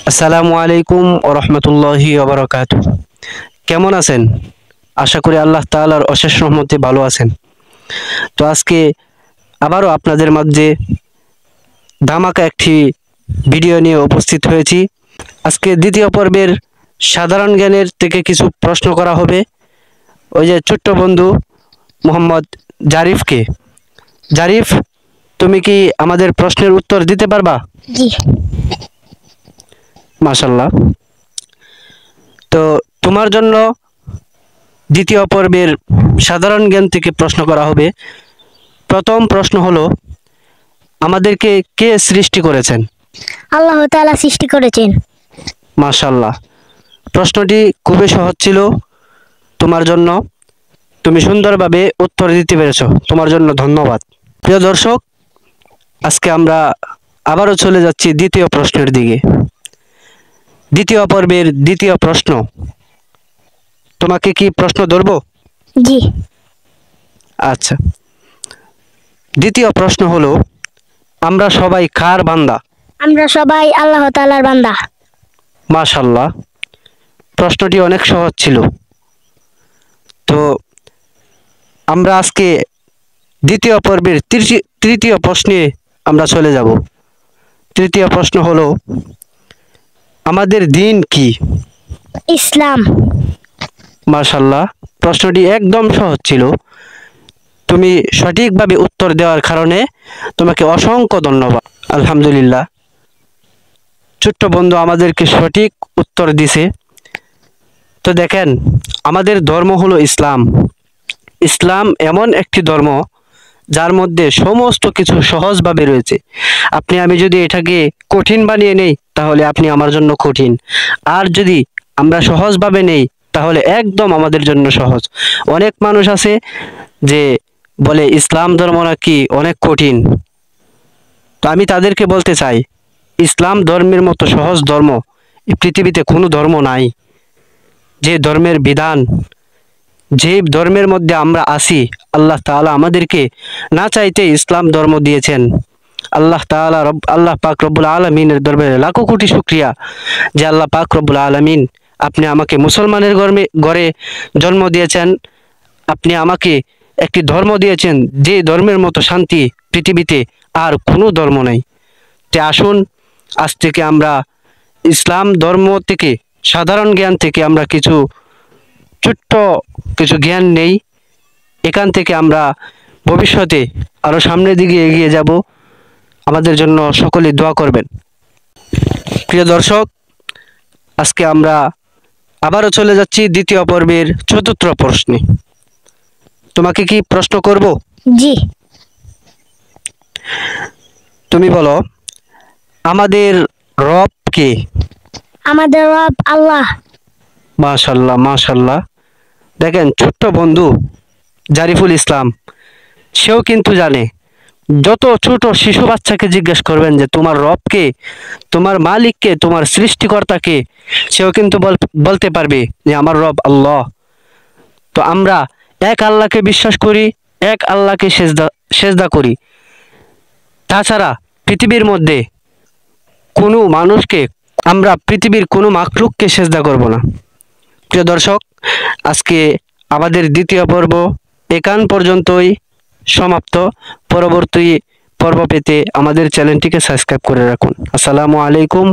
আসসালামু আলাইকুম ওয়া রাহমাতুল্লাহি ওয়া বারাকাতুহু। কেমন আছেন? আশা করি আল্লাহ তাআলার অশেষ রহমতে ভালো আছেন। তো আজকে আবারও আপনাদের মাঝে ধামাকা একটি ভিডিও নিয়ে উপস্থিত হয়েছি। আজকে দ্বিতীয় পর্বের সাধারণ জ্ঞানের থেকে কিছু প্রশ্ন করা হবে ওই যে ছোট্ট বন্ধু মোহাম্মদ জারিফকে। জারিফ, তুমি কি আমাদের প্রশ্নের উত্তর দিতে পারবা? জি। মাশাআল্লাহ। তো তোমার জন্য দ্বিতীয় পর্বের সাধারণ জ্ঞান থেকে প্রশ্ন করা হবে। প্রথম প্রশ্ন হলো, আমাদেরকে কে সৃষ্টি করেছেন? আল্লাহ তাআলা সৃষ্টি করেছেন। মাশাআল্লাহ। প্রশ্নটি খুবই সহজ ছিল তোমার জন্য, তুমি সুন্দরভাবে উত্তর দিতে পেরেছো, তোমার জন্য ধন্যবাদ। প্রিয় দর্শক, আজকে আমরা আবারও চলে যাচ্ছি দ্বিতীয় প্রশ্নের দিকে। দ্বিতীয় পর্বের দ্বিতীয় প্রশ্ন, তোমাকে কি প্রশ্ন ধরবো? জি। আচ্ছা, দ্বিতীয় প্রশ্ন হলো, আমরা সবাই কার বান্দা? আমরা সবাই আল্লাহ তাআলার বান্দা। মাশাআল্লাহ, প্রশ্নটি অনেক সহজ ছিল। তো আমরা আজকে দ্বিতীয় পর্বের তৃতীয় প্রশ্নে আমরা চলে যাব। তৃতীয় প্রশ্ন হলো, আমাদের দিন কি? ইসলাম। মাশাআল্লাহ, প্রশ্নটি একদম সহজ ছিল। তুমি সঠিকভাবে উত্তর দেওয়ার কারণে তোমাকে অসংখ্য ধন্যবাদ। আলহামদুলিল্লাহ, ছোট্ট বন্ধু আমাদেরকে সঠিক উত্তর দিছে। তো দেখেন, আমাদের ধর্ম হলো ইসলাম। ইসলাম এমন একটি ধর্ম যার মধ্যে সমস্ত কিছু সহজভাবে রয়েছে। আমি যদি এটাকে কঠিন বানিয়ে নেই তাহলে আপনি আমার জন্য কঠিন, আর যদি আমরা সহজভাবে নেই তাহলে একদম আমাদের জন্য সহজ। অনেক মানুষ আছে যে বলে ইসলাম ধর্ম নাকি অনেক কঠিন। তো আমি তাদেরকে বলতে চাই, ইসলাম ধর্মের মতো সহজ ধর্ম এই পৃথিবীতে কোনো ধর্ম নাই। যে ধর্মের বিধান, যে ধর্মের মধ্যে আমরা আছি, আল্লাহ তাআলা আমাদেরকে না চাইতে ইসলাম ধর্ম দিয়েছেন। আল্লাহ পাক রব্বুল আলামিনের দরবারে লাখো কোটি শুকরিয়া যে আল্লাহ পাক রব্বুল আলামিন আপনি আমাকে মুসলমানের ঘরে জন্ম দিয়েছেন। আপনি আমাকে একটি ধর্ম দিয়েছেন যে ধর্মের মতো শান্তি পৃথিবীতে আর কোনো ধর্ম নেই। তে আসুন, আজ থেকে আমরা ইসলাম ধর্ম থেকে, সাধারণ জ্ঞান থেকে আমরা ছোট্ট কিছু জ্ঞান নেই। এখান থেকে আমরা ভবিষ্যতে আরো সামনের দিকে এগিয়ে যাব। আমাদের জন্য সকলে দোয়া করবেন। প্রিয় দর্শক, আজকে আমরা আবারও চলে যাচ্ছি দ্বিতীয় পর্বের চতুর্থ প্রশ্নে। তোমাকে কি প্রশ্ন করব? জি। তুমি বলো, আমাদের রব কে? আমাদের রব আল্লাহ। মাশাআল্লাহ, মাশাআল্লাহ। দেখেন, ছোট্ট বন্ধু জারিফুল ইসলাম, সেও কিন্তু জানে। যত ছোট শিশু বাচ্চাকে জিজ্ঞেস করবেন যে তোমার রবকে, তোমার মালিককে, তোমার সৃষ্টিকর্তাকে, সেও কিন্তু বলতে পারবে যে আমার রব আল্লাহ। তো আমরা এক আল্লাহকে বিশ্বাস করি, এক আল্লাহকে সেজদা করি। তাছাড়া পৃথিবীর মধ্যে কোনো মানুষকে, আমরা পৃথিবীর কোনো মাখলুককে সেজদা করব না। প্রিয় দর্শক, আজকে আমাদের দ্বিতীয় পর্ব এখান পর্যন্তই সমাপ্ত। পরবর্তী পর্ব পেতে আমাদের চ্যানেলটিকে সাবস্ক্রাইব করে রাখুন। আসসালামু আলাইকুম।